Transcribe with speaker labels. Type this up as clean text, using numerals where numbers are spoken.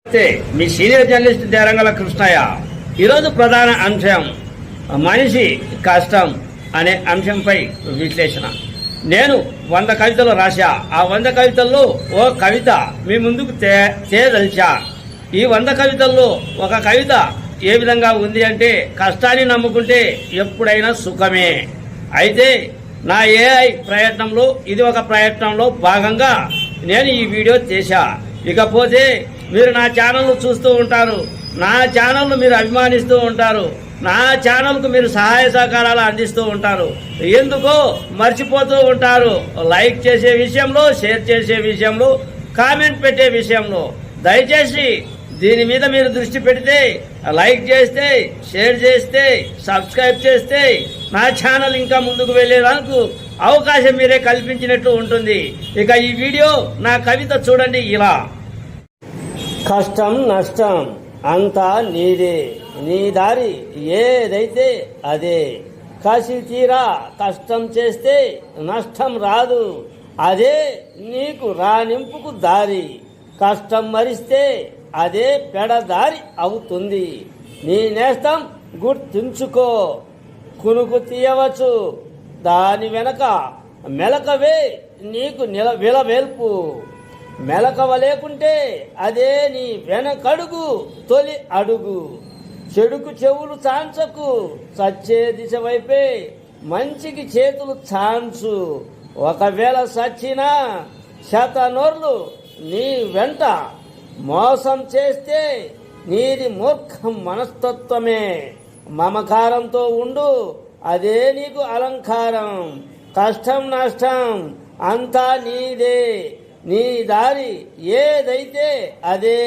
Speaker 1: మీ senior journalist దేరంగల Krishnaiah. ఈరోజు ప్రధాన అంశం మనిషి కష్టం అనే అంశంపై విశ్లేషణ. నేను 100 కవితలు రాశా. ఆ 100 కవితల్లో ఓ కవిత మీ ముందుకు తేదలిచా. ఈ 100 కవితల్లో ఒక కవిత ఏ విధంగా ఉంది అంటే, కష్టాన్ని నమ్ముకుంటే ఎప్పుడైనా సుఖమే. అయితే నా ఏఐ ప్రయత్నంలో ఇది ఒక ప్రయత్నంలో భాగంగా నేను ఈ వీడియో చేశా. ఇకపోతే మీరు నా ఛానల్ను చూస్తూ ఉంటారు, నా ఛానల్ను మీరు అభిమానిస్తూ ఉంటారు, నా ఛానల్కు మీరు సహాయ సహకారాలు అందిస్తూ ఉంటారు. ఎందుకో మర్చిపోతూ ఉంటారు. లైక్ చేసే విషయంలో, షేర్ చేసే విషయంలో, కామెంట్ పెట్టే విషయంలో దయచేసి దీని మీద మీరు దృష్టి పెడితే, లైక్ చేస్తే, షేర్ చేస్తే, సబ్స్క్రైబ్ చేస్తే నా ఛానల్ ఇంకా ముందుకు వెళ్ళేదానికి అవకాశం మీరే కల్పించినట్లు ఉంటుంది. ఇక ఈ వీడియో నా కవిత చూడండి. ఇలా: కష్టం నష్టం అంతా నీదే, నీ దారి ఏదైతే అదే. కసి తీరా కష్టం చేస్తే నష్టం రాదు, అదే నీకు రానింపుకు దారి. కష్టం మరిస్తే అదే పెడదారి అవుతుంది. నీ నేస్తం గుర్తుంచుకో, కునుకు తీయవచ్చు, దాని వెనక మెలకవే నీకు విలవేల్పు. మెలకవ లేకుంటే అదే నీ వెనకడుగు, తొలి అడుగు. చెడుకు చెవులు చాంచకు, సచ్చే దిశ వైపే మంచికి చేతులు చాంచు. ఒకవేళ సచ్చినా శతనోర్లు నీ వెంట. మోసం చేస్తే నీది మూర్ఖం మనస్తత్వమే. మమకారంతో ఉండు, అదే నీకు అలంకారం. కష్టం నష్టం అంతా నీదే, నీ దారి ఏదైతే అదే.